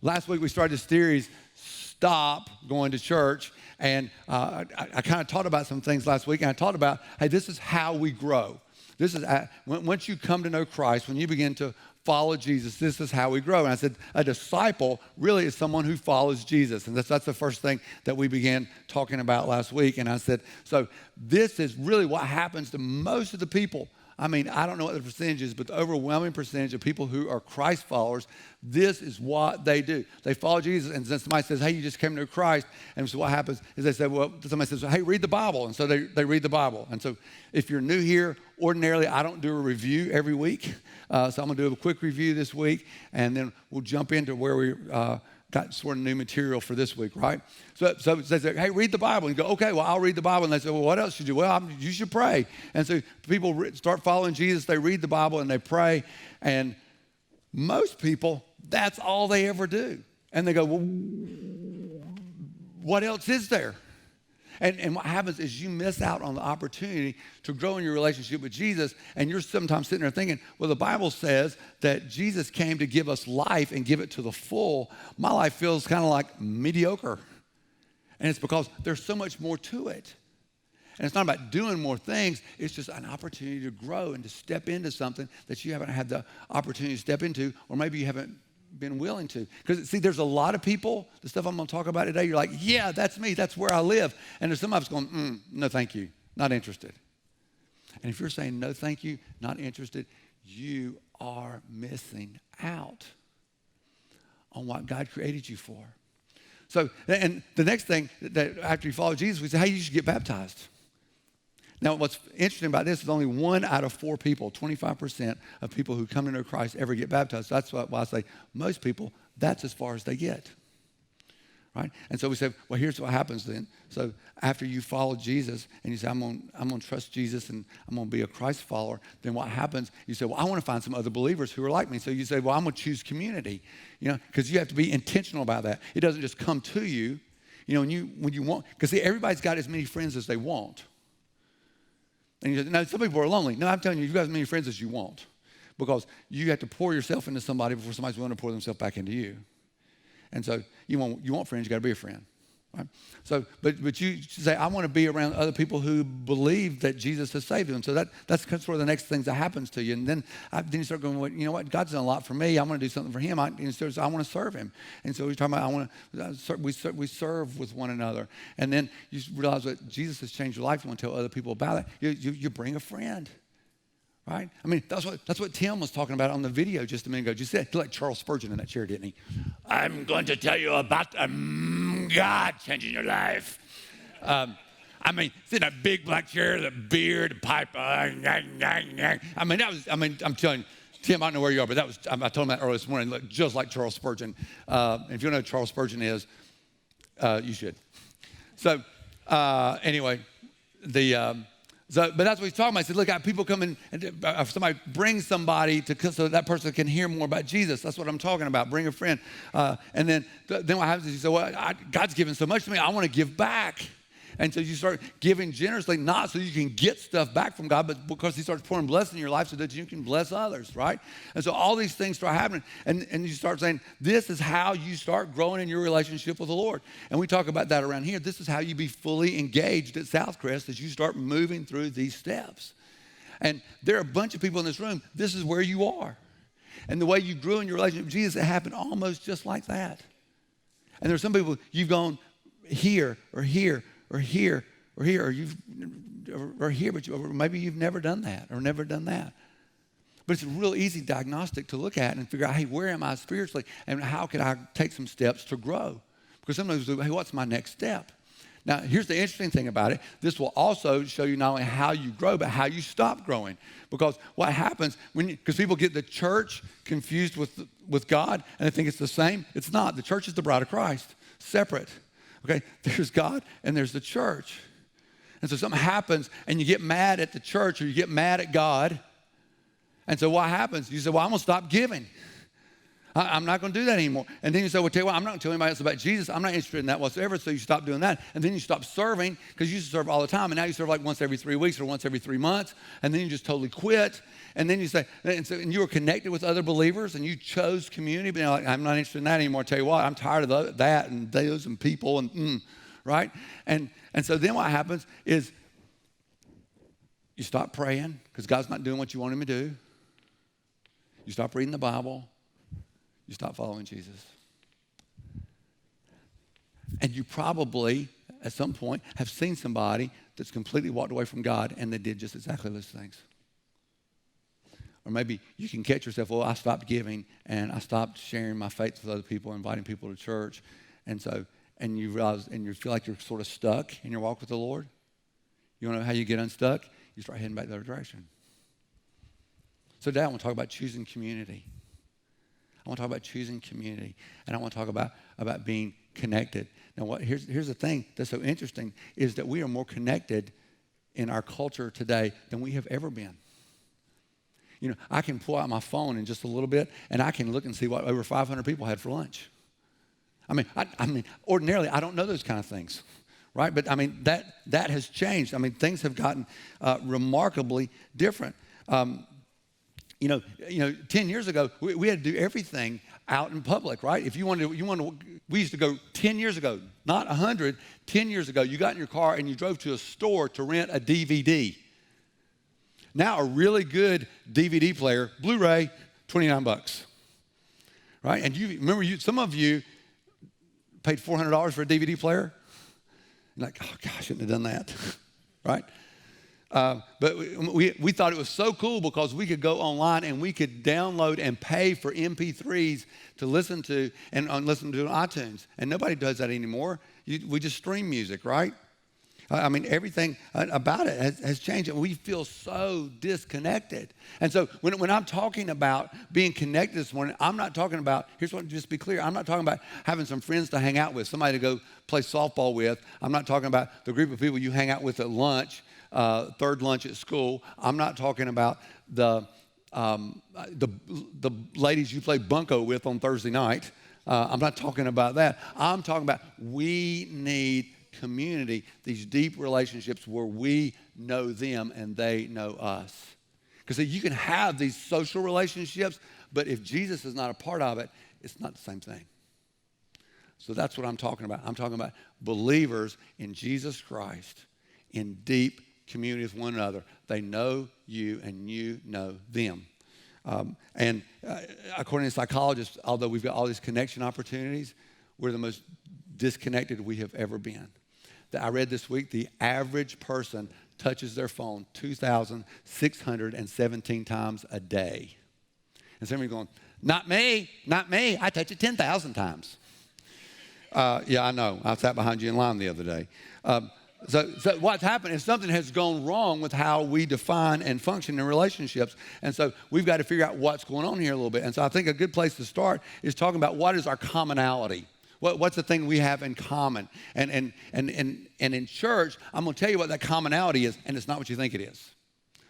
Last week we started this series, Stop Going to Church. And I kind of taught about some things last week. And I taught about, hey, this is how we grow. This is once you come to know Christ, when you begin to follow Jesus, this is how we grow. And I said, a disciple really is someone who follows Jesus. And that's the first thing that we began talking about last week. And I said, so this is really what happens to most of the people. I mean, I don't know what the percentage is, but the overwhelming percentage of people who are Christ followers, this is what they do. They follow Jesus, and then somebody says, hey, you just came to Christ. And so what happens is they say, well, somebody says, hey, read the Bible. And so they read the Bible. And so if you're new here, ordinarily I don't do a review every week. So I'm going to do a quick review this week, and then we'll jump into where we got sort of new material for this week, right? So they say, hey, read the Bible. And you go, okay, well, I'll read the Bible. And they say, well, what else should you do? Well, you should pray. And so people start following Jesus. They read the Bible and they pray. And most people, that's all they ever do. And they go, well, what else is there? And what happens is you miss out on the opportunity to grow in your relationship with Jesus, and you're sometimes sitting there thinking, well, the Bible says that Jesus came to give us life and give it to the full. My life feels kind of like mediocre. And it's because there's so much more to it. And it's not about doing more things. It's just an opportunity to grow and to step into something that you haven't had the opportunity to step into, or maybe you haven't been willing to. Because, see, there's a lot of people, the stuff I'm going to talk about today, you're like, yeah, that's me. That's where I live. And there's some of us going, no, thank you. Not interested. And if you're saying no, thank you, not interested, you are missing out on what God created you for. So, and the next thing that after you follow Jesus, we say, hey, you should get baptized. Now, what's interesting about this is only 1 out of 4 people, 25% of people who come to know Christ ever get baptized. So that's why I say most people, that's as far as they get, right? And so we say, well, here's what happens then. So after you follow Jesus and you say, I'm going to trust Jesus and I'm going to be a Christ follower, then what happens, you say, well, I want to find some other believers who are like me. So you say, well, I'm going to choose community, because you have to be intentional about that. It doesn't just come to you, when you want, because see, everybody's got as many friends as they want. And you say, no, some people are lonely. No, I'm telling you, you've got as many friends as you want, because you have to pour yourself into somebody before somebody's willing to pour themselves back into you. And so you want friends, you got to be a friend, right? So, but you say, I want to be around other people who believe that Jesus has saved them. So that's sort of the next thing that happens to you. And then you start going, well, you know what? God's done a lot for me. I want to do something for Him. I want to serve Him. And so we're talking about we serve with one another. And then you realize that Jesus has changed your life. You want to tell other people about it. You bring a friend. Right? I mean, that's what Tim was talking about on the video just a minute ago. Just said, he like Charles Spurgeon in that chair, didn't he? I'm going to tell you about God changing your life. I mean, it's in that big black chair, the beard, the pipe. I'm telling you, Tim, I don't know where you are, but I told him that earlier this morning, looked just like Charles Spurgeon. If you don't know who Charles Spurgeon is, you should. So anyway, but that's what he's talking about. He said, look, people come in, and somebody brings somebody so that person can hear more about Jesus. That's what I'm talking about. Bring a friend. And then what happens is you say, well, God's given so much to me. I want to give back. And so you start giving generously, not so you can get stuff back from God, but because He starts pouring blessing in your life so that you can bless others, right? And so all these things start happening. And you start saying, this is how you start growing in your relationship with the Lord. And we talk about that around here. This is how you be fully engaged at Southcrest as you start moving through these steps. And there are a bunch of people in this room. This is where you are. And the way you grew in your relationship with Jesus, it happened almost just like that. And there are some people, you've gone here or here, or here, or here, or here, but maybe you've never done that, or never done that. But it's a real easy diagnostic to look at and figure out, hey, where am I spiritually, and how can I take some steps to grow? Because sometimes we say, hey, what's my next step? Now, here's the interesting thing about it. This will also show you not only how you grow, but how you stop growing. Because what happens, because people get the church confused with God, and they think it's the same. It's not. The church is the bride of Christ, separate. Okay, there's God and there's the church. And so something happens and you get mad at the church or you get mad at God. And so what happens? You say, well, I'm going to stop giving. I'm not going to do that anymore. And then you say, well, tell you what, I'm not going to tell anybody else about Jesus. I'm not interested in that whatsoever. So you stop doing that. And then you stop serving because you used to serve all the time. And now you serve like once every 3 weeks or once every 3 months. And then you just totally quit. And then you say, and you were connected with other believers and you chose community. But you're like, I'm not interested in that anymore. I tell you what, I'm tired of that and those and people and right? And so then what happens is you stop praying because God's not doing what you want him to do. You stop reading the Bible. You stop following Jesus. And you probably, at some point, have seen somebody that's completely walked away from God and they did just exactly those things. Or maybe you can catch yourself, well, I stopped giving and I stopped sharing my faith with other people, inviting people to church. And you realize, and you feel like you're sort of stuck in your walk with the Lord. You want to know how you get unstuck? You start heading back the other direction. So today I want to talk about choosing community. I want to talk about choosing community, and I want to talk about being connected. Now, here's the thing that's so interesting is that we are more connected in our culture today than we have ever been. You know, I can pull out my phone in just a little bit, and I can look and see what over 500 people had for lunch. I mean, ordinarily, I don't know those kind of things, right? But, I mean, that has changed. I mean, things have gotten remarkably different. 10 years ago, we had to do everything out in public, right? If you wanted to, we used to go 10 years ago, not 100, 10 years ago, you got in your car and you drove to a store to rent a DVD. Now a really good DVD player, Blu-ray, $29, right? And you remember, some of you paid $400 for a DVD player. You're like, oh gosh, I shouldn't have done that, right? But we thought it was so cool because we could go online and we could download and pay for MP3s to listen to and listen to on iTunes. And nobody does that anymore. We just stream music, right? I mean, everything about it has changed, and we feel so disconnected. And so when I'm talking about being connected this morning, I'm not talking about, just be clear, I'm not talking about having some friends to hang out with, somebody to go play softball with. I'm not talking about the group of people you hang out with at lunch, third lunch at school. I'm not talking about the ladies you play bunco with on Thursday night. I'm not talking about that. I'm talking about we need community, these deep relationships where we know them and they know us. Because you can have these social relationships, but if Jesus is not a part of it, it's not the same thing. So that's what I'm talking about. I'm talking about believers in Jesus Christ in deep community with one another. They know you and you know them. According to psychologists, although we've got all these connection opportunities, we're the most disconnected we have ever been. I read this week, the average person touches their phone 2,617 times a day. And some of you are going, not me. I touch it 10,000 times. Yeah, I know. I sat behind you in line the other day. So what's happened is something has gone wrong with how we define and function in relationships. And so we've got to figure out what's going on here a little bit. And so I think a good place to start is talking about what is our commonality. What's the thing we have in common? And in church, I'm going to tell you what that commonality is, and it's not what you think it is.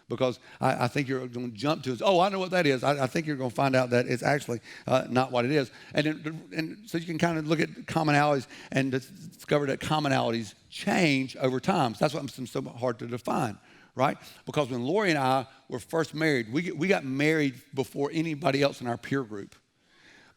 Because I think you're going to jump to it. Oh, I know what that is. I think you're going to find out that it's actually not what it is. And so you can kind of look at commonalities and discover that commonalities change over time. So that's what makes them so hard to define, right? Because when Lori and I were first married, we got married before anybody else in our peer group.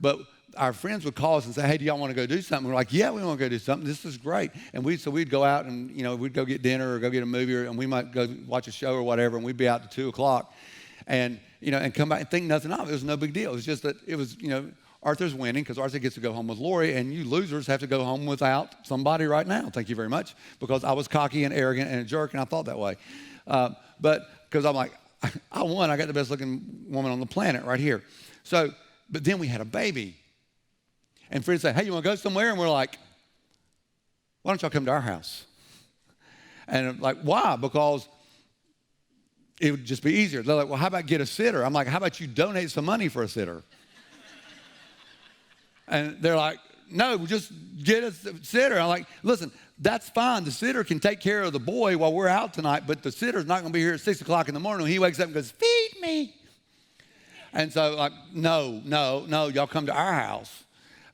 But our friends would call us and say, hey, do y'all want to go do something? We're like, yeah, we want to go do something. This is great. And we'd go out and, we'd go get dinner or go get a movie and we might go watch a show or whatever, and we'd be out to 2 o'clock and, and come back and think nothing of it. It was no big deal. It was just that it was, Arthur's winning because Arthur gets to go home with Lori, and you losers have to go home without somebody right now. Thank you very much, because I was cocky and arrogant and a jerk, and I thought that way. But because I'm like, I won. I got the best looking woman on the planet right here. So, but then we had a baby. And friends say, hey, you want to go somewhere? And we're like, why don't y'all come to our house? And I'm like, why? Because it would just be easier. They're like, well, how about get a sitter? I'm like, how about you donate some money for a sitter? And they're like, no, just get a sitter. I'm like, listen, that's fine. The sitter can take care of the boy while we're out tonight, but the sitter's not going to be here at 6 o'clock in the morning when he wakes up and goes, feed me. And so like, no, y'all come to our house.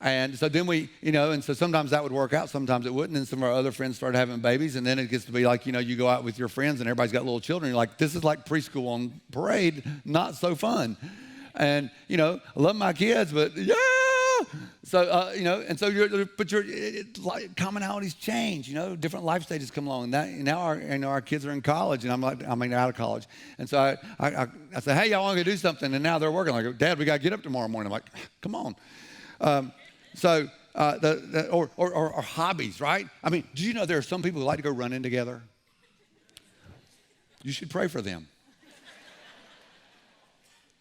And so then we, and so sometimes that would work out, sometimes it wouldn't. And some of our other friends started having babies. And then it gets to be like, you go out with your friends and everybody's got little children. You're like, this is like preschool on parade, not so fun. And, I love my kids, but yeah. So, and so like commonalities change, different life stages come along. Now our kids are in college and I'm out of college. And so I say, hey, y'all want to go do something? And now they're working like, Dad, we got to get up tomorrow morning. I'm like, come on. Or hobbies, right? I mean, do you know there are some people who like to go running together? You should pray for them.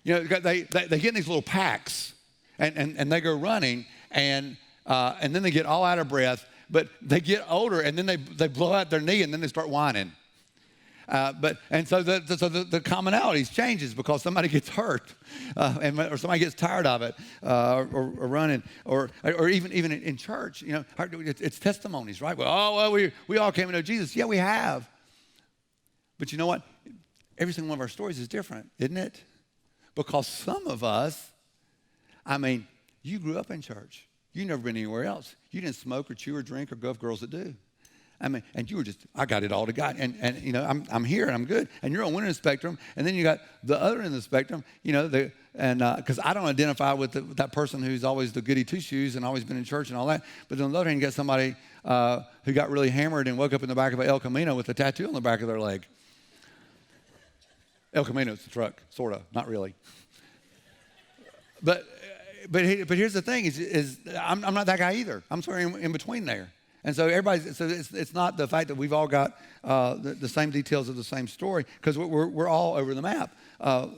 They get in these little packs and they go running and then they get all out of breath, but they get older and then they blow out their knee and then they start whining. So the commonalities changes because somebody gets hurt, or somebody gets tired of it, or running, or even in church, it's testimonies, right? Well, we all came to know Jesus. Yeah, we have. But you know what? Every single one of our stories is different, isn't it? Because some of us, you grew up in church. You've never been anywhere else. You didn't smoke or chew or drink or go with girls that do. And you were I got it all together. And I'm here and I'm good. And you're on one end of the spectrum. And then you got the other end of the spectrum, because I don't identify with that person who's always the goody two-shoes and always been in church and all that. But on the other hand, you got somebody who got really hammered and woke up in the back of El Camino with a tattoo on the back of their leg. El Camino's the truck, sort of, not really. But here's the thing: is I'm not that guy either. I'm sort of in between there. And so it's not the fact that we've all got the same details of the same story, because we're all over the map.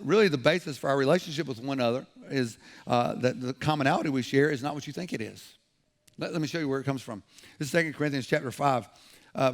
Really, the basis for our relationship with one another is that the commonality we share is not what you think it is. Let me show you where it comes from. This is 2 Corinthians chapter 5,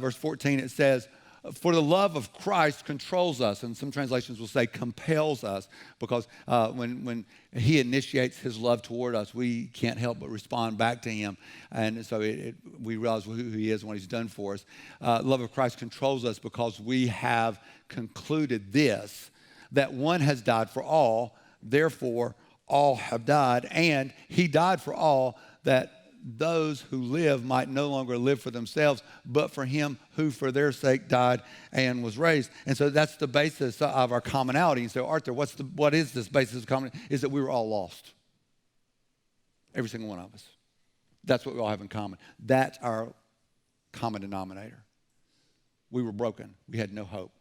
verse 14. It says, for the love of Christ controls us, and some translations will say compels us, because when he initiates his love toward us, we can't help but respond back to him. And so we realize who he is and what he's done for us. Love of Christ controls us because we have concluded this, that one has died for all, therefore all have died, and he died for all, that those who live might no longer live for themselves, but for him who for their sake died and was raised. And so that's the basis of our commonality. And so, Arthur, what is this basis of commonality? Is that we were all lost. Every single one of us. That's what we all have in common. That's our common denominator. We were broken. We had no hope.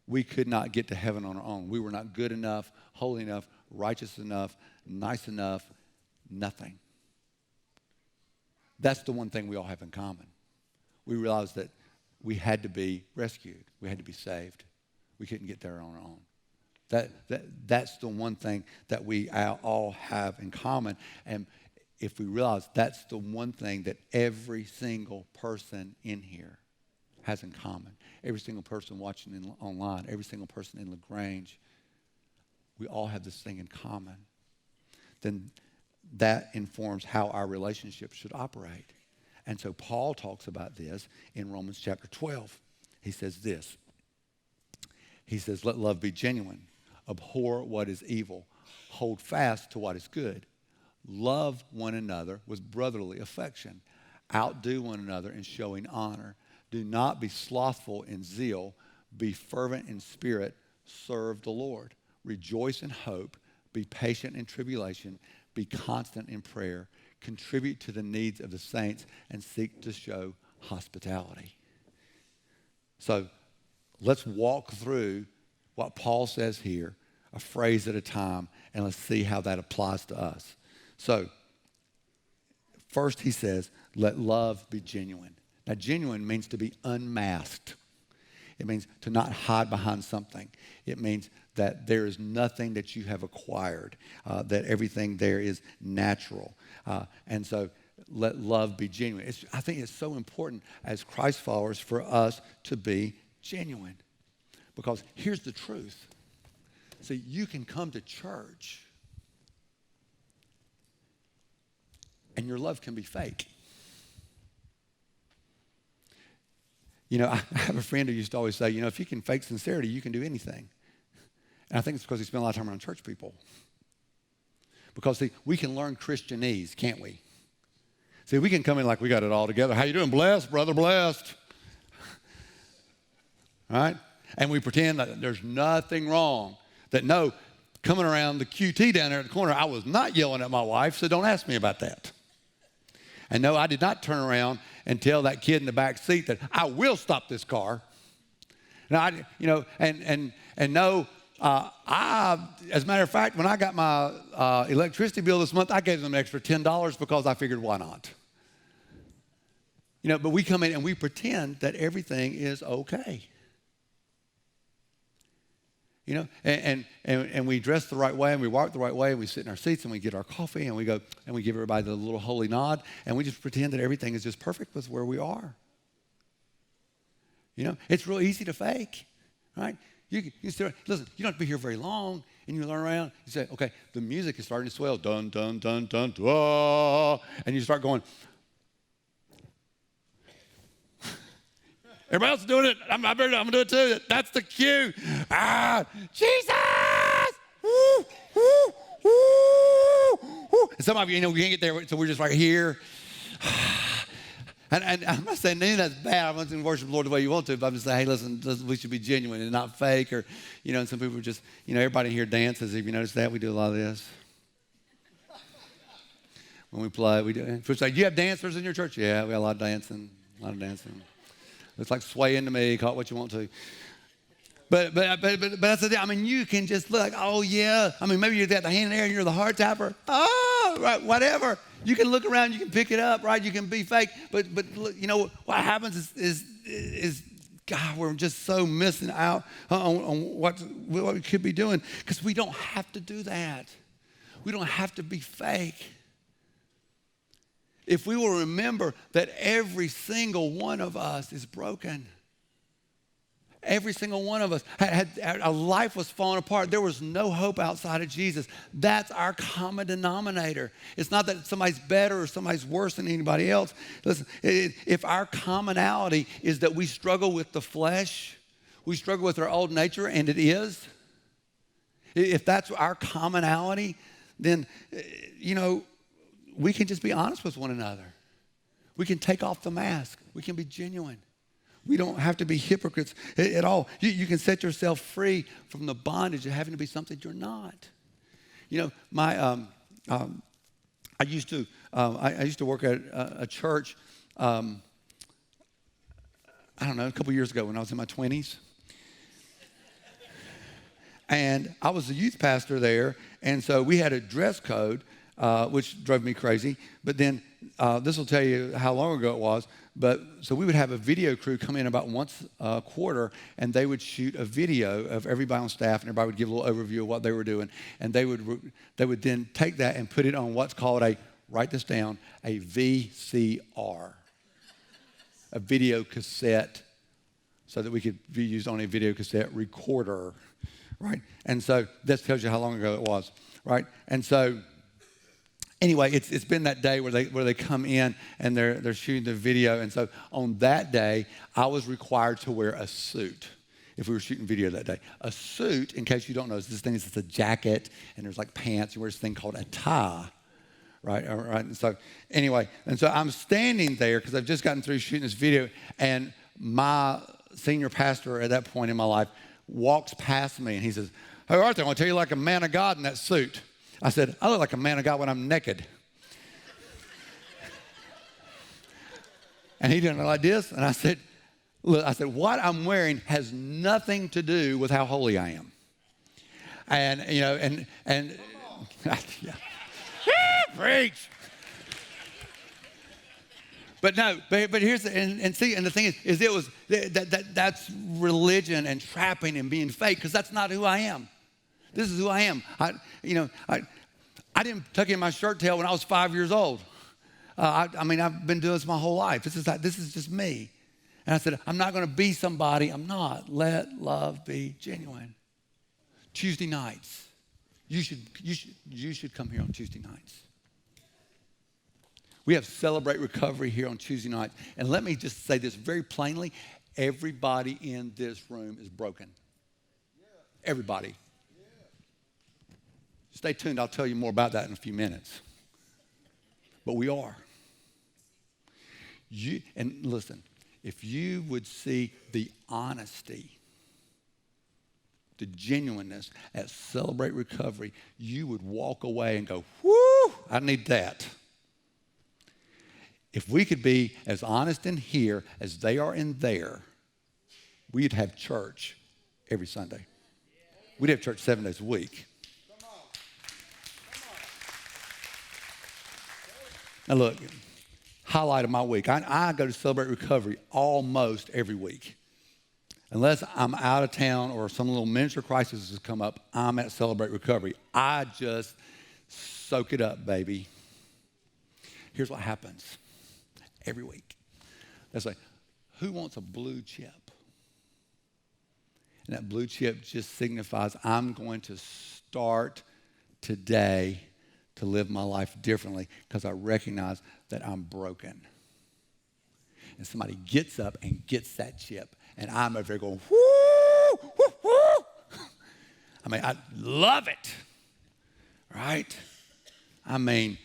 We could not get to heaven on our own. We were not good enough, holy enough, righteous enough, nice enough, nothing. That's the one thing we all have in common. We realized that we had to be rescued. We had to be saved. We couldn't get there on our own. That's the one thing that we all have in common. And if we realize that's the one thing that every single person in here has in common, every single person watching online, every single person in LaGrange, we all have this thing in common, then that informs how our relationship should operate. And so Paul talks about this in Romans chapter 12. He says this. He says, let love be genuine. Abhor what is evil. Hold fast to what is good. Love one another with brotherly affection. Outdo one another in showing honor. Do not be slothful in zeal. Be fervent in spirit. Serve the Lord. Rejoice in hope. Be patient in tribulation. Be constant in prayer. Contribute to the needs of the saints and seek to show hospitality. So let's walk through what Paul says here, a phrase at a time, and let's see how that applies to us. So first he says, let love be genuine. Now, genuine means to be unmasked. It means to not hide behind something. It means that there is nothing that you have acquired, that everything there is natural. And so let love be genuine. I think it's so important as Christ followers for us to be genuine. Because here's the truth. See, you can come to church and your love can be fake. I have a friend who used to always say, if you can fake sincerity, you can do anything. And I think it's because he spent a lot of time around church people. Because, see, we can learn Christianese, can't we? See, we can come in like we got it all together. How you doing? Blessed, brother, blessed. All right? And we pretend that there's nothing wrong. That, no, coming around the QT down there at the corner, I was not yelling at my wife, so don't ask me about that. And no, I did not turn around and tell that kid in the back seat that I will stop this car. Now, and no, as a matter of fact, when I got my electricity bill this month, I gave them an extra $10 because I figured, why not? But we come in and we pretend that everything is okay. And we dress the right way and we walk the right way and we sit in our seats and we get our coffee and we go and we give everybody the little holy nod and we just pretend that everything is just perfect with where we are. It's real easy to fake, right? You listen, you don't have to be here very long and you learn around. You say, okay, the music is starting to swell. Dun, dun, dun, dun, dun. And you start going. Everybody else is doing it. I'm going to do it too. That's the cue. Jesus! Woo, woo, woo, woo. And some of you, we can't get there, so we're just right here. And I'm not saying anything that's bad. I'm not going to worship the Lord the way you want to, but I'm just saying, hey, listen, we should be genuine and not fake. Or, and some people are just, everybody here dances. Have you noticed that? We do a lot of this. When we play, we do. People say, do you have dancers in your church? Yeah, we have a lot of dancing. It's like sway into me, call it what you want to. But that's the thing. You can just look like, oh, yeah. maybe you're got the hand in the air and you're the heart tapper. Oh, right, whatever. You can look around, you can pick it up, right? You can be fake. But look, what happens is God, we're just so missing out on what we could be doing because we don't have to do that. We don't have to be fake. If we will remember that every single one of us is broken. Every single one of us, our life was falling apart. There was no hope outside of Jesus. That's our common denominator. It's not that somebody's better or somebody's worse than anybody else. Listen, if our commonality is that we struggle with the flesh, we struggle with our old nature, and it is, if that's our commonality, then, we can just be honest with one another. We can take off the mask. We can be genuine. We don't have to be hypocrites at all. You can set yourself free from the bondage of having to be something you're not. I used to work at a church. I don't know, a couple years ago when I was in my 20s. And I was the youth pastor there, and so we had a dress code. Which drove me crazy. But then this will tell you how long ago it was. But so we would have a video crew come in about once a quarter, and they would shoot a video of everybody on staff, and everybody would give a little overview of what they were doing. And they would then take that and put it on what's called write this down, a VCR, a video cassette, so that we could be used on a video cassette recorder, right? And so that tells you how long ago it was, right? And so anyway, it's been that day where they come in and they're shooting the video. And so on that day, I was required to wear a suit if we were shooting video that day. A suit, in case you don't know, is this thing is a jacket and there's like pants. You wear this thing called a tie, right? All right. And so anyway, I'm standing there because I've just gotten through shooting this video, and my senior pastor at that point in my life walks past me and he says, "Hey, Arthur, I want to tell you like a man of God in that suit." I said, "I look like a man of God when I'm naked." And he didn't know like this. And I said, "Look," I said, "what I'm wearing has nothing to do with how holy I am." And, and yeah. Preach. But no, but here's and the thing is it was that's religion and trapping and being fake, because that's not who I am. This is who I am. I didn't tuck in my shirt tail when I was 5 years old. I've been doing this my whole life. This is just me. And I said, I'm not going to be somebody I'm not. Let love be genuine. Tuesday nights. You should come here on Tuesday nights. We have Celebrate Recovery here on Tuesday nights. And let me just say this very plainly. Everybody in this room is broken. Everybody. Stay tuned. I'll tell you more about that in a few minutes. But we are. And listen, if you would see the honesty, the genuineness at Celebrate Recovery, you would walk away and go, whoo, I need that. If we could be as honest in here as they are in there, we'd have church every Sunday. We'd have church 7 days a week. Now look, highlight of my week. I go to Celebrate Recovery almost every week. Unless I'm out of town or some little minister crisis has come up, I'm at Celebrate Recovery. I just soak it up, baby. Here's what happens every week. They say, who wants a blue chip? And that blue chip just signifies I'm going to start today to live my life differently because I recognize that I'm broken. And somebody gets up and gets that chip, and I'm over there going, whoo, whoo, whoo. I mean, I love it, right? I mean,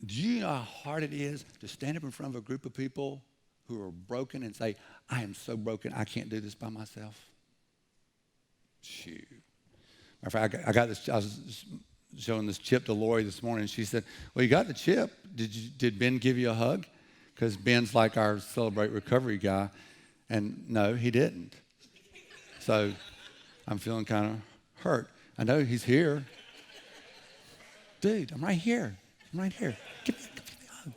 do you know how hard it is to stand up in front of a group of people who are broken and say, I am so broken, I can't do this by myself? Shoot. Matter of fact, I was showing this chip to Lori this morning, and she said, well, you got the chip. Did Ben give you a hug? Because Ben's like our Celebrate Recovery guy. And no, he didn't. So I'm feeling kind of hurt. I know he's here. Dude, I'm right here. I'm right here. Give me a hug.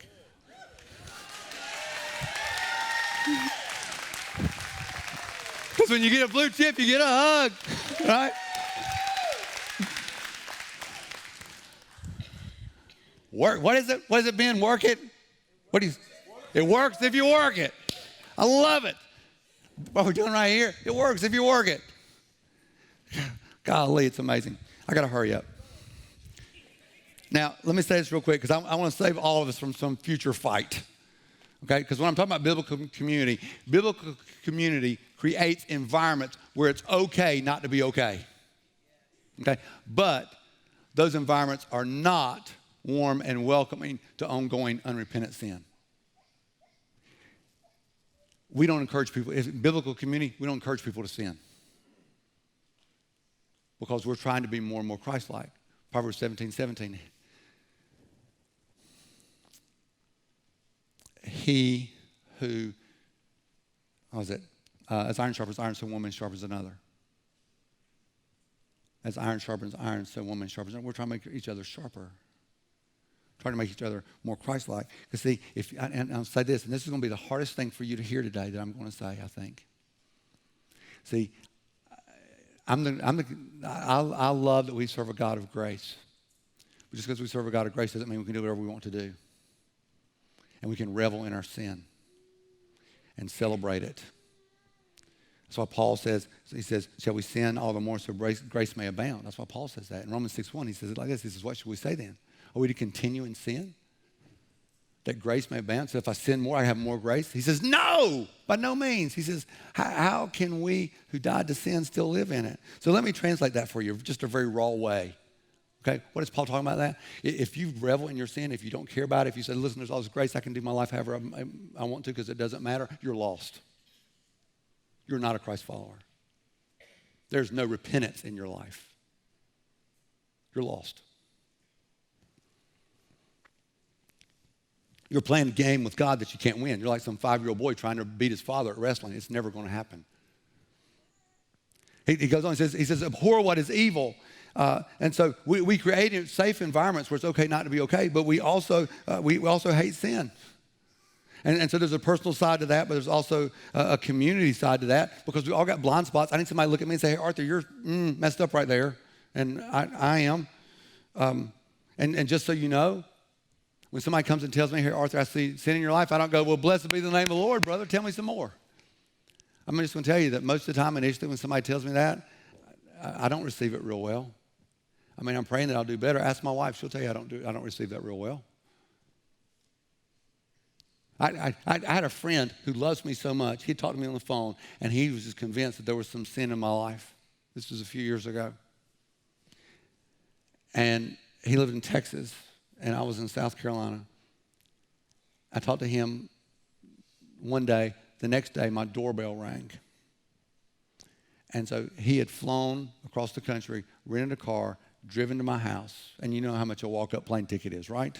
Because when you get a blue chip, you get a hug, right? Work. What is it? What does it mean? Work it? It works if you work it. I love it. What we're doing right here, it works if you work it. Golly, it's amazing. I got to hurry up. Now, let me say this real quick because I want to save all of us from some future fight. Okay? Because when I'm talking about biblical community creates environments where it's okay not to be okay. Okay? But those environments are not warm and welcoming to ongoing unrepentant sin. We don't encourage people, in biblical community, we don't encourage people to sin. Because we're trying to be more and more Christ-like. Proverbs 17:17. He who, as iron sharpens iron, so one man sharpens another. As iron sharpens iron, so one man sharpens another. We're trying to make each other sharper. Trying to make each other more Christ-like. Because see, and I'll say this, and this is going to be the hardest thing for you to hear today that I'm going to say, I think. See, I love that we serve a God of grace. But just because we serve a God of grace doesn't mean we can do whatever we want to do. And we can revel in our sin and celebrate it. That's why Paul says, he says, shall we sin all the more so grace may abound? That's why Paul says that. In Romans 6:1, he says it like this. He says, what should we say then? Are we to continue in sin? That grace may abound? So if I sin more, I have more grace? He says, no, by no means. He says, how can we who died to sin still live in it? So let me translate that for you, just a very raw way. Okay, what is Paul talking about that? If you revel in your sin, if you don't care about it, if you say, listen, there's all this grace, I can do my life however I want to because it doesn't matter, you're lost. You're not a Christ follower. There's no repentance in your life. You're lost. You're playing a game with God that you can't win. You're like some 5-year-old boy trying to beat his father at wrestling. It's never going to happen. He goes on, he says, abhor what is evil. And so we create safe environments where it's okay not to be okay, but we also hate sin. And so there's a personal side to that, but there's also a community side to that because we all got blind spots. I need somebody to look at me and say, hey, Arthur, you're messed up right there. And I am. And just so you know, when somebody comes and tells me, hey, Arthur, I see sin in your life, I don't go, well, blessed be the name of the Lord, brother. Tell me some more. I'm just going to tell you that most of the time initially when somebody tells me that, I don't receive it real well. I mean, I'm praying that I'll do better. Ask my wife. She'll tell you I don't receive that real well. I had a friend who loves me so much. He talked to me on the phone, and he was just convinced that there was some sin in my life. This was a few years ago. And he lived in Texas, and I was in South Carolina. I talked to him one day. The next day, my doorbell rang. And so he had flown across the country, rented a car, driven to my house. And you know how much a walk-up plane ticket is, right?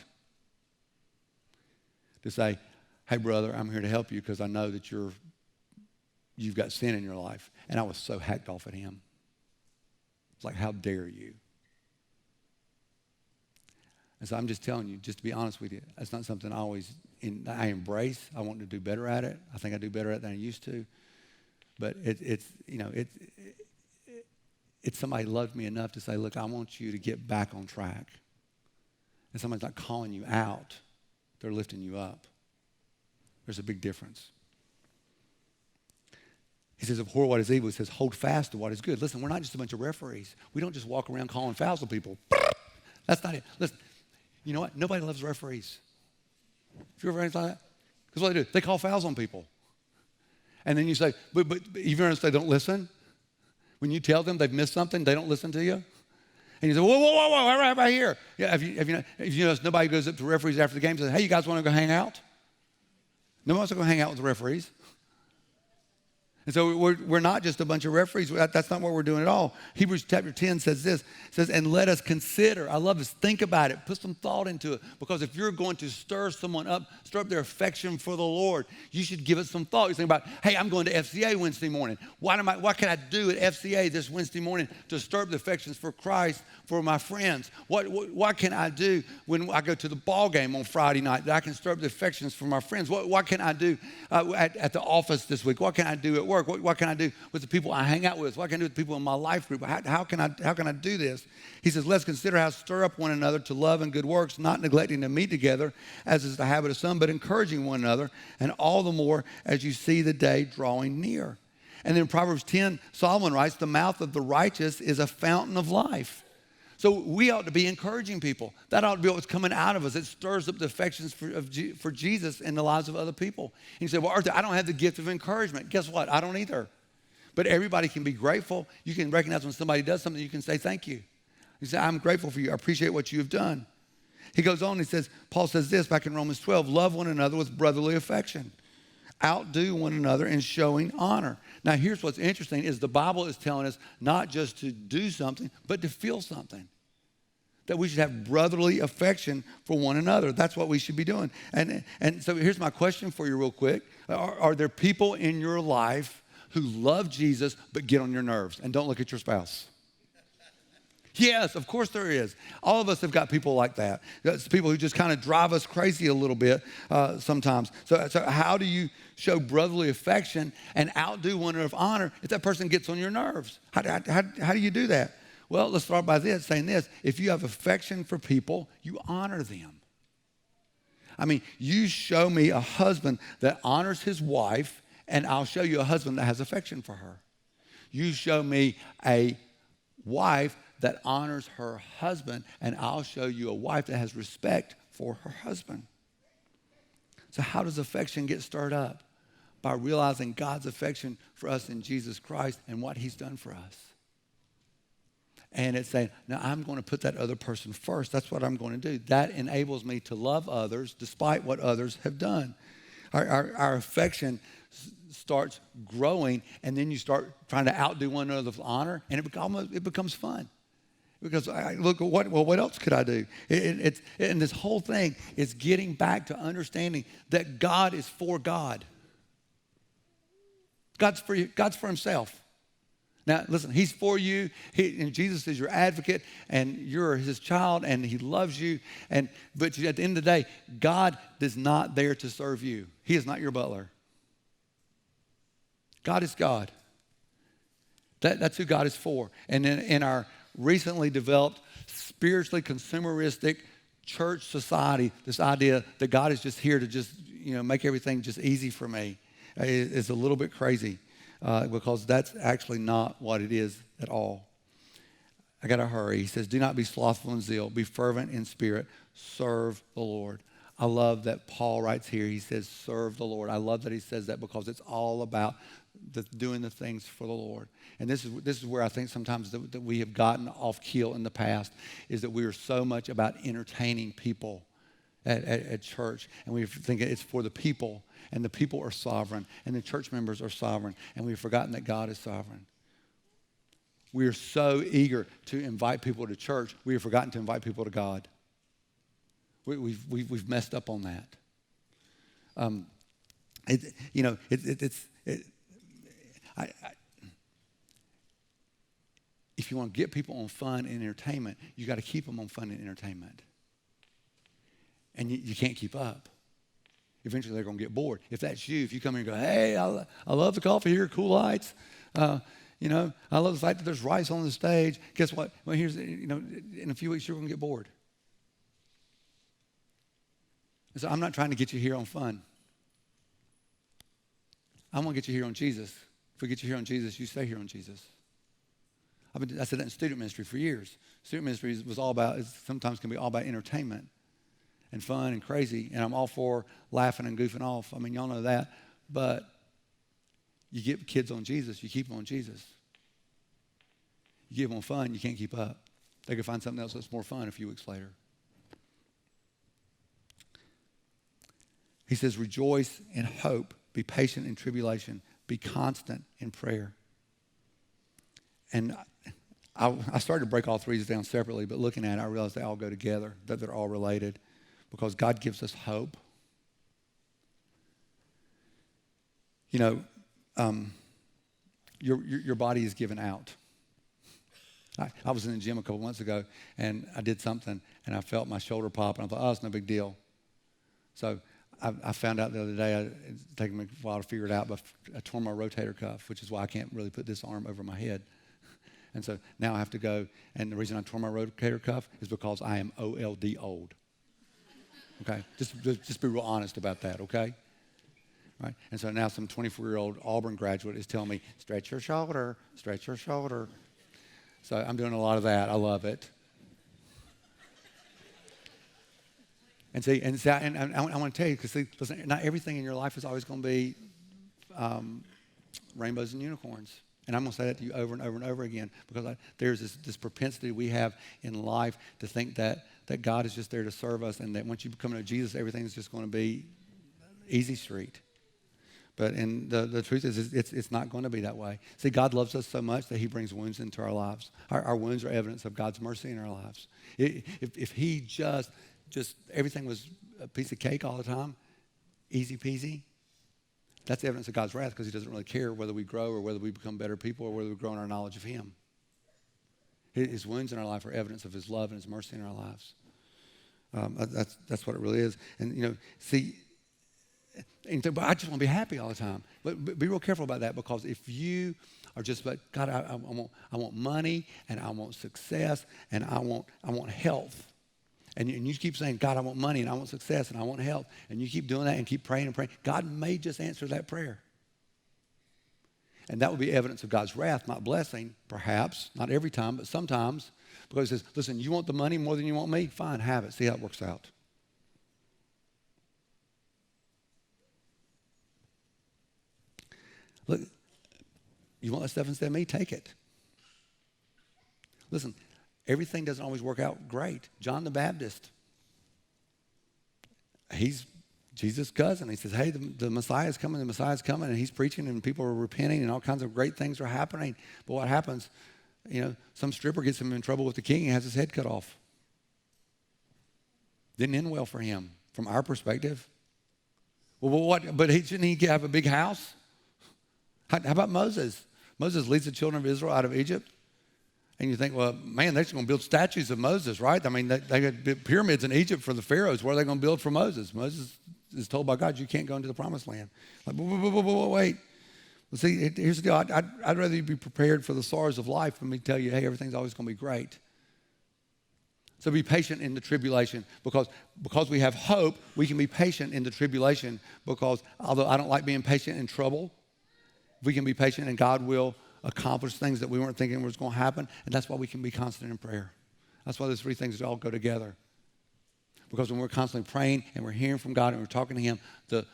To say, hey, brother, I'm here to help you because I know that you've got sin in your life. And I was so hacked off at him. It's like, how dare you? And so I'm just telling you, just to be honest with you, that's not something I embrace. I want to do better at it. I think I do better at it than I used to. But it's somebody loved me enough to say, look, I want you to get back on track. And somebody's not calling you out. They're lifting you up. There's a big difference. He says, abhor what is evil. He says, hold fast to what is good. Listen, we're not just a bunch of referees. We don't just walk around calling fouls on people. That's not it. Listen, you know what? Nobody loves referees. If you ever anything like that, because what they do, they call fouls on people. And then you say, but even if they don't listen, when you tell them they've missed something, they don't listen to you. And you say, whoa, right here. Yeah, if you notice, nobody goes up to referees after the game and says, hey, you guys want to go hang out? Nobody wants to go hang out with the referees. And so we're not just a bunch of referees. That's not what we're doing at all. Hebrews chapter 10 says this. It says, and let us consider. I love this. Think about it. Put some thought into it. Because if you're going to stir someone up, stir up their affection for the Lord, you should give it some thought. You think about, hey, I'm going to FCA Wednesday morning. What can I do at FCA this Wednesday morning to stir up the affections for Christ, for my friends? What can I do when I go to the ball game on Friday night that I can stir up the affections for my friends? What can I do at the office this week? What can I do at work? What can I do with the people I hang out with? What can I do with the people in my life group? How can I do this? He says, let's consider how to stir up one another to love and good works, not neglecting to meet together, as is the habit of some, but encouraging one another, and all the more as you see the day drawing near. And then in Proverbs 10, Solomon writes, the mouth of the righteous is a fountain of life. So we ought to be encouraging people. That ought to be what's coming out of us. It stirs up the affections for Jesus in the lives of other people. And you say, well, Arthur, I don't have the gift of encouragement. Guess what? I don't either. But everybody can be grateful. You can recognize when somebody does something, you can say thank you. You say, I'm grateful for you. I appreciate what you have done. He goes on, he says, Paul says this back in Romans 12, love one another with brotherly affection. Outdo one another in showing honor. Now, here's what's interesting is the Bible is telling us not just to do something, but to feel something. That we should have brotherly affection for one another. That's what we should be doing. And so here's my question for you real quick. Are there people in your life who love Jesus but get on your nerves? And don't look at your spouse. Yes, of course there is. All of us have got people like that. It's people who just kind of drive us crazy a little bit sometimes. So how do you show brotherly affection and outdo one another of honor if that person gets on your nerves? How do you do that? Well, let's start by saying this. If you have affection for people, you honor them. I mean, you show me a husband that honors his wife, and I'll show you a husband that has affection for her. You show me a wife that honors her husband, and I'll show you a wife that has respect for her husband. So how does affection get stirred up? By realizing God's affection for us in Jesus Christ and what he's done for us. And it's saying, now I'm going to put that other person first. That's what I'm going to do. That enables me to love others despite what others have done. Our affection starts growing, and then you start trying to outdo one another with honor, and it becomes fun. Because I look at what else could I do? And this whole thing is getting back to understanding that God is for God. God's for you. God's for himself. Now, listen, he's for you, and Jesus is your advocate, and you're his child, and he loves you. But at the end of the day, God is not there to serve you. He is not your butler. God is God. That's who God is for. And in our recently developed, spiritually consumeristic church society, this idea that God is just here to just, make everything just easy for me is a little bit crazy. Because that's actually not what it is at all. I got to hurry. He says, do not be slothful in zeal. Be fervent in spirit. Serve the Lord. I love that Paul writes here, he says, serve the Lord. I love that he says that because it's all about doing the things for the Lord. And this is where I think sometimes that we have gotten off keel in the past, is that we are so much about entertaining people at church. And we think it's for the people, and the people are sovereign, and the church members are sovereign, and we've forgotten that God is sovereign. We are so eager to invite people to church, we have forgotten to invite people to God. We've messed up on that. If you want to get people on fun and entertainment, you got to keep them on fun and entertainment. And you can't keep up. Eventually they're going to get bored. If that's you, if you come here and go, hey, I love the coffee here, cool lights. I love the fact that there's rice on the stage. Guess what? Well, in a few weeks you're going to get bored. So I'm not trying to get you here on fun. I want to get you here on Jesus. If we get you here on Jesus, you stay here on Jesus. I said that in student ministry for years. Student ministry was all about, sometimes can be all about entertainment and fun and crazy. And I'm all for laughing and goofing off. I mean, y'all know that. But you get kids on Jesus, you keep them on Jesus. You give them fun, you can't keep up. They can find something else that's more fun a few weeks later. He says, rejoice in hope, be patient in tribulation, be constant in prayer. And I started to break all three down separately, but looking at it, I realized they all go together, that they're all related, because God gives us hope. Your body is given out. I was in the gym a couple months ago, and I did something, and I felt my shoulder pop, and I thought, oh, it's no big deal. So I found out the other day, it's taken me a while to figure it out, but I tore my rotator cuff, which is why I can't really put this arm over my head. And so now I have to go, and the reason I tore my rotator cuff is because I am OLD old. Okay? Just be real honest about that, okay? Right? And so now some 24-year-old Auburn graduate is telling me, stretch your shoulder, stretch your shoulder. So I'm doing a lot of that. I love it. And I want to tell you, because listen, not everything in your life is always going to be rainbows and unicorns. And I'm going to say that to you over and over and over again, because there's this propensity we have in life to think that God is just there to serve us, and that once you come to Jesus, everything's just going to be easy street. But the truth is, it's not going to be that way. See, God loves us so much that he brings wounds into our lives. Our wounds are evidence of God's mercy in our lives. If he just everything was a piece of cake all the time, easy peasy, that's evidence of God's wrath, because he doesn't really care whether we grow or whether we become better people or whether we grow in our knowledge of him. His wounds in our life are evidence of his love and his mercy in our lives. That's what it really is. And, but I just want to be happy all the time. But be real careful about that, because if you are just like, God, I want money, and I want success, and I want health. And you keep saying, God, I want money, and I want success, and I want health. And you keep doing that and keep praying and praying. God may just answer that prayer. And that would be evidence of God's wrath, not blessing, perhaps. Not every time, but sometimes. Because he says, listen, you want the money more than you want me? Fine, have it. See how it works out. Look, you want that stuff instead of me? Take it. Listen, everything doesn't always work out great. John the Baptist, he's Jesus' cousin. He says, hey, the Messiah's coming, and he's preaching, and people are repenting, and all kinds of great things are happening. But what happens, some stripper gets him in trouble with the king and has his head cut off. Didn't end well for him from our perspective. Well, what? But shouldn't he have a big house? How about Moses? Moses leads the children of Israel out of Egypt. And you think, well, man, they're just going to build statues of Moses, right? I mean, they had pyramids in Egypt for the pharaohs. What are they going to build for Moses? Moses is told by God, you can't go into the promised land. Like, wait. Well, see, here's the deal. I'd rather you be prepared for the sorrows of life than me tell you, hey, everything's always going to be great. So be patient in the tribulation, because we have hope, we can be patient in the tribulation, because although I don't like being patient in trouble, we can be patient, and God will accomplish things that we weren't thinking was going to happen, and that's why we can be constant in prayer. That's why those three things all go together. Because when we're constantly praying and we're hearing from God and we're talking to him, the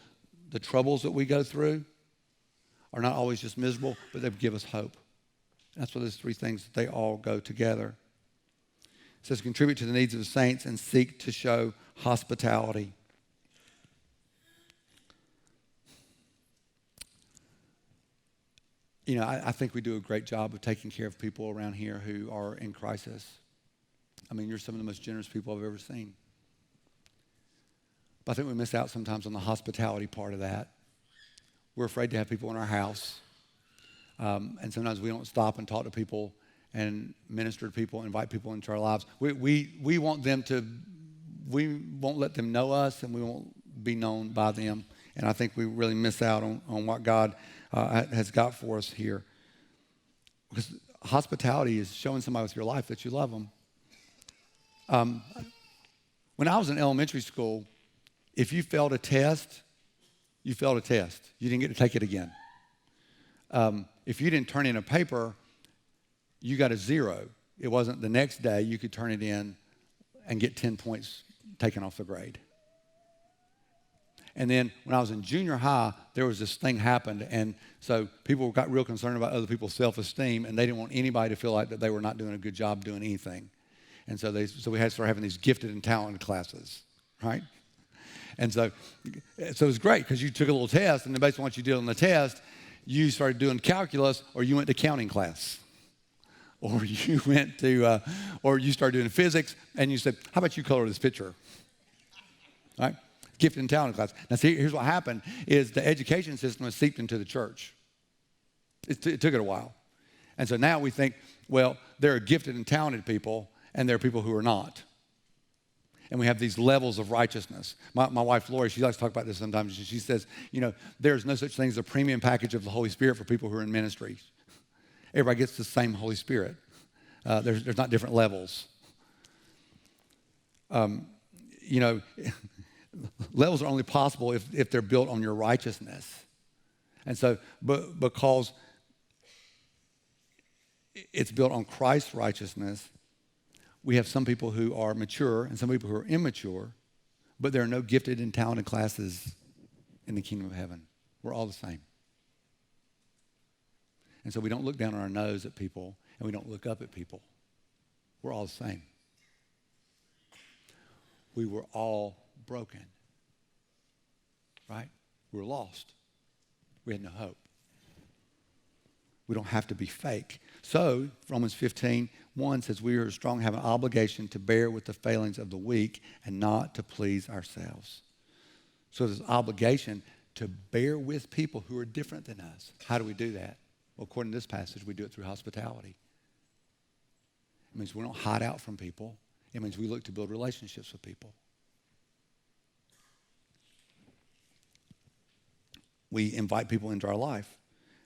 troubles that we go through are not always just miserable, but they give us hope. That's why those three things, they all go together. It says, contribute to the needs of the saints and seek to show hospitality. You know, I think we do a great job of taking care of people around here who are in crisis. I mean, you're some of the most generous people I've ever seen. But I think we miss out sometimes on the hospitality part of that. We're afraid to have people in our house. And sometimes we don't stop and talk to people and minister to people, invite people into our lives. We want them to, we won't let them know us, and we won't be known by them. And I think we really miss out on what God has got for us here. Because hospitality is showing somebody with your life that you love them. When I was in elementary school, if you failed a test, you failed a test. You didn't get to take it again. If you didn't turn in a paper, you got a 0. It wasn't the next day you could turn it in and get 10 points taken off the grade. And then when I was in junior high, there was this thing happened, and so people got real concerned about other people's self-esteem, and they didn't want anybody to feel like that they were not doing a good job doing anything. And so we had to start having these gifted and talented classes, right? And so it was great because you took a little test, and then based on what you did on the test, you started doing calculus, or you went to counting class, or you went to, or you started doing physics, and you said, "How about you color this picture?" Right? Gifted and talented class. Now, see, here's what happened: is the education system was seeped into the church. It took it a while, and so now we think, well, there are gifted and talented people, and there are people who are not. And we have these levels of righteousness. My wife, Lori, she likes to talk about this sometimes. She says, you know, there's no such thing as a premium package of the Holy Spirit for people who are in ministry. Everybody gets the same Holy Spirit. There's not different levels. You know, levels are only possible if they're built on your righteousness. And so, but because it's built on Christ's righteousness, we have some people who are mature and some people who are immature, but there are no gifted and talented classes in the kingdom of heaven. We're all the same. And so we don't look down on our nose at people, and we don't look up at people. We're all the same. We were all broken, right? We were lost. We had no hope. We don't have to be fake. So, Romans 15:1 says, we are strong, have an obligation to bear with the failings of the weak and not to please ourselves. So there's an obligation to bear with people who are different than us. How do we do that? Well, according to this passage, we do it through hospitality. It means we don't hide out from people. It means we look to build relationships with people. We invite people into our life.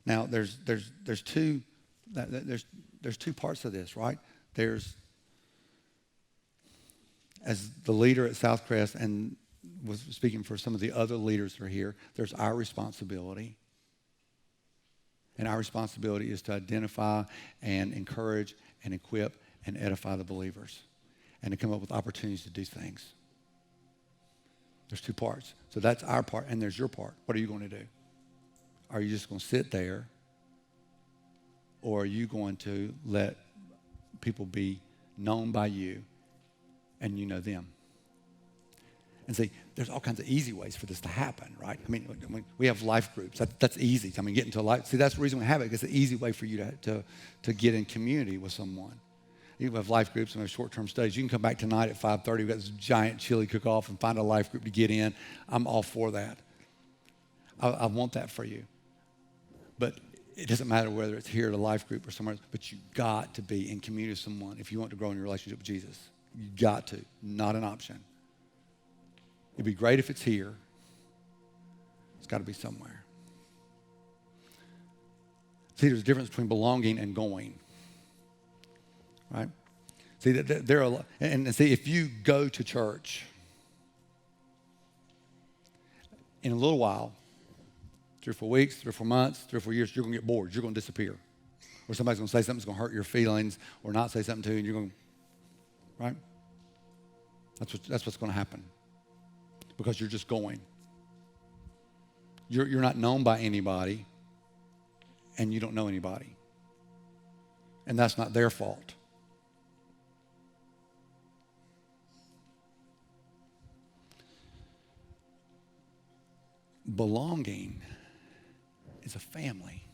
Now, there's two parts of this, right? There's, as the leader at Southcrest and was speaking for some of the other leaders who are here, there's our responsibility. And our responsibility is to identify and encourage and equip and edify the believers and to come up with opportunities to do things. There's two parts. So that's our part, and there's your part. What are you going to do? Are you just going to sit there, or are you going to let people be known by you and you know them? And see, there's all kinds of easy ways for this to happen, right? I mean we have life groups. That's easy. I mean, get into a life. See, that's the reason we have it, because it's an easy way for you to get in community with someone. You have life groups and we have short-term studies. You can come back tonight at 5:30. We've got this giant chili cook-off and find a life group to get in. I'm all for that. I want that for you. But it doesn't matter whether it's here at a life group or somewhere else, but you got to be in community with someone if you want to grow in your relationship with Jesus. You got to, not an option. It'd be great if it's here. It's got to be somewhere. See, there's a difference between belonging and going, right? See, there are a lot, and see, if you go to church, in a little while, 3 or 4 weeks, 3 or 4 months, 3 or 4 years, you're going to get bored. You're going to disappear. Or somebody's going to say something that's going to hurt your feelings or not say something to you, and you're going to, right? That's what's going to happen because you're just going. You're not known by anybody, and you don't know anybody. And that's not their fault. Belonging is a family.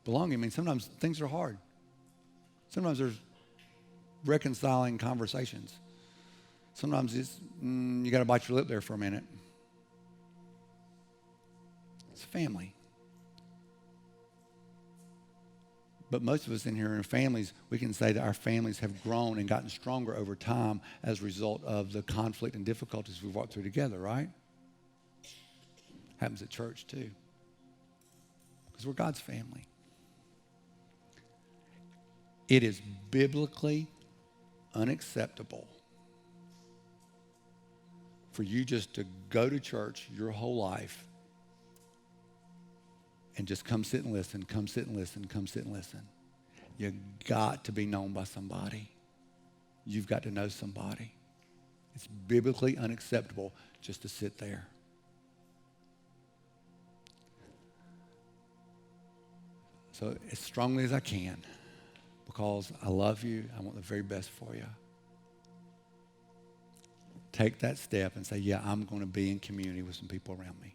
Belonging means sometimes things are hard. Sometimes there's reconciling conversations. Sometimes it's, you got to bite your lip there for a minute. It's family. But most of us in here in families, we can say that our families have grown and gotten stronger over time as a result of the conflict and difficulties we've walked through together, right? Happens at church too. Because we're God's family. It is biblically unacceptable for you just to go to church your whole life and just come sit and listen, come sit and listen, come sit and listen. You got to be known by somebody. You've got to know somebody. It's biblically unacceptable just to sit there. So as strongly as I can, because I love you, I want the very best for you. Take that step and say, yeah, I'm going to be in community with some people around me.